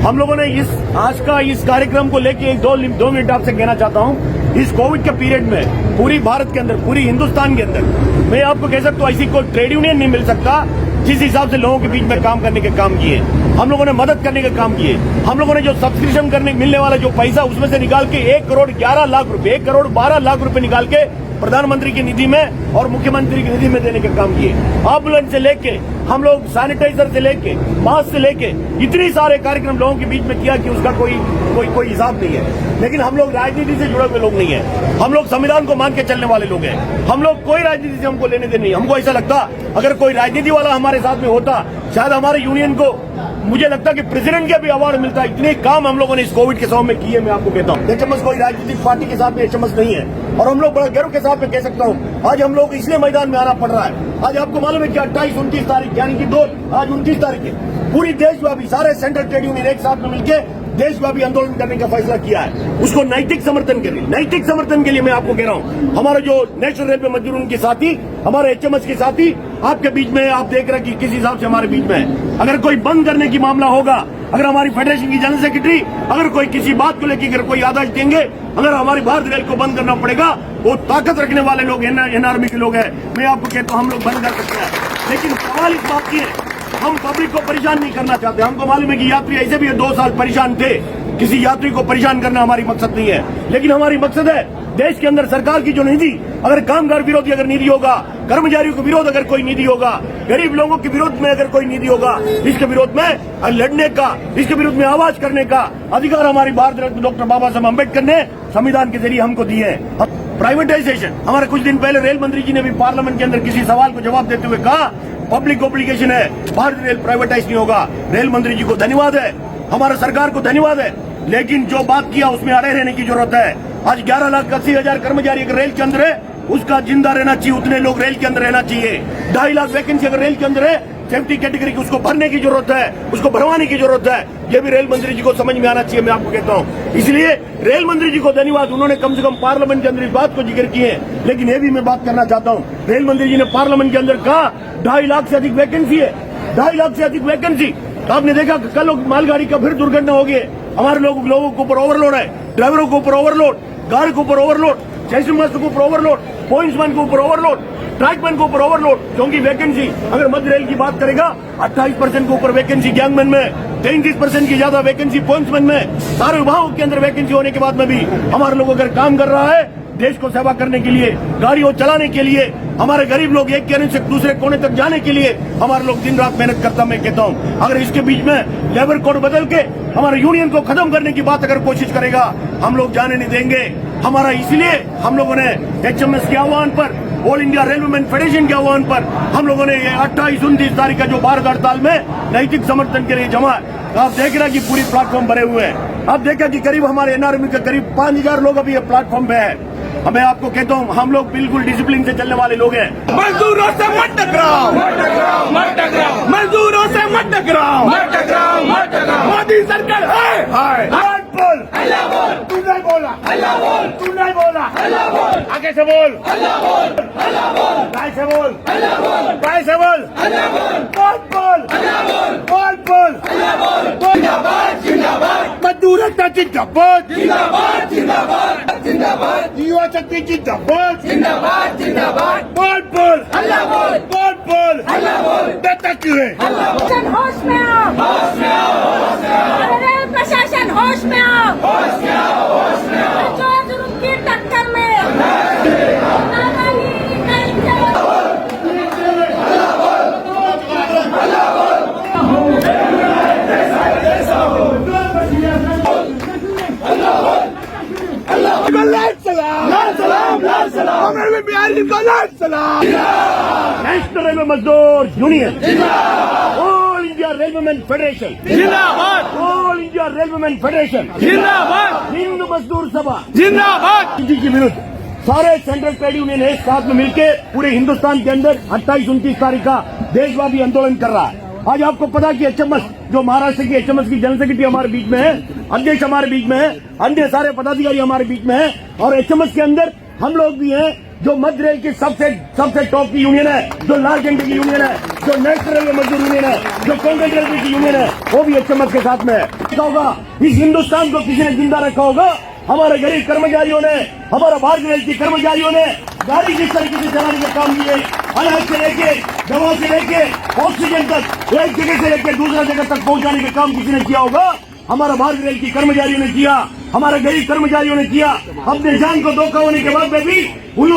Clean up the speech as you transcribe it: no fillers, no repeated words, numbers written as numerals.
हम लोगों ने आज का इस कार्यक्रम को लेके दो मिनट आपसे कहना चाहता हूं। इस कोविड के पीरियड में पूरी भारत के अंदर, पूरी हिंदुस्तान के अंदर मैं आपको कह सकता हूं ऐसी कोई ट्रेड यूनियन नहीं मिल सकता जिस हिसाब से लोगों के बीच में काम करने के काम किए, हम लोगों ने मदद करने के काम किए। हम लोगों ने जो सब्सक्रिप्शन करने मिलने वाला जो पैसा उसमें से निकाल के 1 करोड़ 11 लाख रुपए, 1 करोड़ 12 लाख रुपए निकाल के प्रधानमंत्री की निधि में और मुख्यमंत्री की निधि में देने के काम किए। एम्बुलेंस से लेके हम लोग सैनिटाइजर से लेके मास्क से लेके इतने सारे कार्यक्रम लोगों के बीच में किया कि उसका कोई हिसाब नहीं है। लेकिन हम लोग राजनीति से जुड़े हुए लोग नहीं है, हम लोग संविधान को मान के चलने वाले लोग हैं। हम लोग कोई राजनीति से हमको लेने देने नहीं। हमको ऐसा लगता अगर कोई राजनीति वाला हमारे साथ में होता शायद हमारे यूनियन को, मुझे लगता कि प्रेसिडेंट का भी अवार्ड मिलता है। इतने काम हम लोगों ने इस कोविड के समय में किए। मैं आपको कहता हूँ एचएमएस कोई राजनीतिक पार्टी के साथ में एचएमएस नहीं है और हम लोग बड़ा गर्व के साथ में कह सकता हूँ आज हम लोग इसलिए मैदान में आना पड़ रहा है। आज आपको मालूम है कि 28-29 तारीख यानी कि आज 29 तारीख है पूरी देशव्यापी सारे सेंट्रल ट्रेड यूनियन एक साथ में मिलकर देशव्यापी आंदोलन करने का फैसला किया है। उसको नैतिक समर्थन के लिए मैं आपको कह रहा हूँ हमारे जो नेशनल रेलवे मजदूरों के साथी, हमारे एचएमएस के साथी आपके बीच में, आप देख रहे हैं कि किस हिसाब से हमारे बीच में है। अगर कोई बंद करने की मामला होगा, अगर हमारी फेडरेशन की जनरल सेक्रेटरी अगर कोई किसी बात को लेकर कोई आदेश देंगे, अगर हमारी भारत रेल को बंद करना पड़ेगा, वो ताकत रखने वाले लोग एनआरबी के लोग हैं। मैं आपको कहता हूँ हम लोग बंद कर सकते हैं। लेकिन सवाल इस बात की है हम पब्लिक को परेशान नहीं करना चाहते। हमको मालूम है कि यात्री ऐसे भी 2 साल परेशान थे। किसी यात्री को परेशान करना हमारी मकसद नहीं है, लेकिन हमारी मकसद है देश के अंदर सरकार की जो नीति, अगर कामगार विरोधी अगर नीति होगा, कर्मचारियों के विरोध अगर कोई नीति होगा, गरीब लोगों के विरोध में अगर कोई नीति होगा, इसके विरोध में लड़ने का, इसके विरोध में आवाज करने का अधिकार हमारी भारत रत्न डॉक्टर बाबा साहब अम्बेडकर ने संविधान के जरिए हमको दिए है। प्राइवेटाइजेशन, हमारे कुछ दिन पहले रेल मंत्री जी ने भी पार्लियामेंट के अंदर किसी सवाल को जवाब देते हुए कहा पब्लिक ऑब्लिगेशन है, भारतीय रेल प्राइवेटाइज नहीं होगा। रेल मंत्री जी को धन्यवाद है, हमारा सरकार को धन्यवाद है, लेकिन जो बात किया उसमें अड़े रहने की जरूरत है। आज 11,80,000 कर्मचारी अगर रेल के अंदर है उसका जिंदा रहना चाहिए, उतने लोग रेल के अंदर रहना चाहिए। 2.5 लाख वैकेंसी अगर रेल के अंदर है, सेफ्टी कैटेगरी की उसको भरने की जरूरत है, उसको भरवाने की जरूरत है। ये भी रेल मंत्री जी को समझ में आना चाहिए, मैं आपको कहता हूँ। इसलिए रेल मंत्री जी को धन्यवाद, उन्होंने कम से कम पार्लियामेंट के अंदर इस बात को जिक्र किए। लेकिन ये भी मैं बात करना चाहता हूँ, रेल मंत्री जी ने पार्लियामेंट के अंदर कहा 2.5 लाख से अधिक वैकेंसी है, 2.5 लाख से अधिक वैकेंसी। आपने देखा कल मालगाड़ी का फिर दुर्घटना हो गई। हमारे लोगों के ऊपर ओवरलोड है, ड्राइवरों के ऊपर ओवरलोड, गाड़ी के ऊपर ओवरलोड, स्टेशन मास्टर के ऊपर ओवरलोड, पॉइंट्समैन के ऊपर ओवरलोड, ट्रैकमैन के ऊपर ओवरलोड। क्योंकि वैकेंसी अगर मध्य रेल की बात करेगा 28% के ऊपर वैकेंसी गैंगमैन में, 33% की ज्यादा वैकेंसी पॉइंट्समैन में। सारे विभागों के अंदर वैकेंसी होने के बाद में भी हमारे लोग अगर काम कर रहा है देश को सेवा करने के लिए, गाड़ियों चलाने के लिए, हमारे गरीब लोग एक कोने से दूसरे कोने तक जाने के लिए हमारे लोग दिन रात मेहनत करता। मैं कहता हूँ अगर इसके बीच में लेबर कोड बदल के हमारे यूनियन को खत्म करने की बात अगर कोशिश करेगा हम लोग जाने नहीं देंगे। हमारा इसलिए हम लोगों ने एचएमएस के आह्वान पर, ऑल इंडिया रेलवेमैन फेडरेशन के आह्वान पर हम लोगों ने 28-29 तारीख का जो भारत हड़ताल में नैतिक समर्थन के लिए जमा। आप देख रहे हैं कि पूरी प्लेटफॉर्म भरे हुए हैं। आप देखा कि करीब हमारे एनआरबी के करीब 5,000 लोग अभी प्लेटफॉर्म पे है। मैं आपको कहता हूँ हम लोग बिल्कुल डिसिप्लिन से चलने वाले लोग हैं। मजदूरों से मत टकराओ, मजदूरों से मत टकराओ, मोदी सरकार है। तू नहीं बोला, तू नहीं बोला, आगे से बोल, से बोल, से बोल, बोल, मजदूर एकता जिंदाबाद, युवा शक्ति जिंदाबाद, बोल, देता क्यों है? होश में आओ, रेल प्रशासन होश में आओ, जोर जुलूम की टक्कर में नेशनल रेलवे मजदूर union, all India railwaymen federation जिंदाबाद, ऑल इंडिया रेलवेमैन फेडरेशन जिंदाबाद, हिंद मजदूर सभा जिंदाबाद। नीति के विरुद्ध सारे सेंट्रल ट्रेड यूनियन एक साथ में मिलकर पूरे हिंदुस्तान के अंदर 28-29 तारीख का देशव्यापी आंदोलन कर रहा है। आज आपको पता कि एचएमएस जो महाराष्ट्र की एचएमएस की जनरल सेक्रेटरी हमारे बीच में है, अध्यक्ष हमारे बीच में है, अन्य सारे पदाधिकारी हमारे बीच में है और एचएमएस के अंदर हम लोग भी हैं जो मध्य रेल की सबसे टॉप की यूनियन है, जो लाल झंडे की यूनियन है। जो नेशनल रेलवे मजदूर यूनियन है, जो कॉन्ट्रैक्ट रेलवे की यूनियन है, वो भी एक चमक के साथ में है। क्या होगा? इस हिंदुस्तान को किसी ने जिंदा रखा होगा? हमारे गरीब कर्मचारियों ने, हमारा भारतीय रेल के कर्मचारियों ने गाड़ी जिस तरीके से चलाने का काम किए, अनाज से लेके, दवा से लेके, ऑक्सीजन तक, एक जगह से लेकर दूसरा जगह तक पहुंचाने का काम किसी ने किया होगा? हमारा भारतीय रेल की कर्मचारियों ने किया, हमारे गरीब कर्मचारियों ने किया। अपने जान को धोखा होने के बाद में भी उन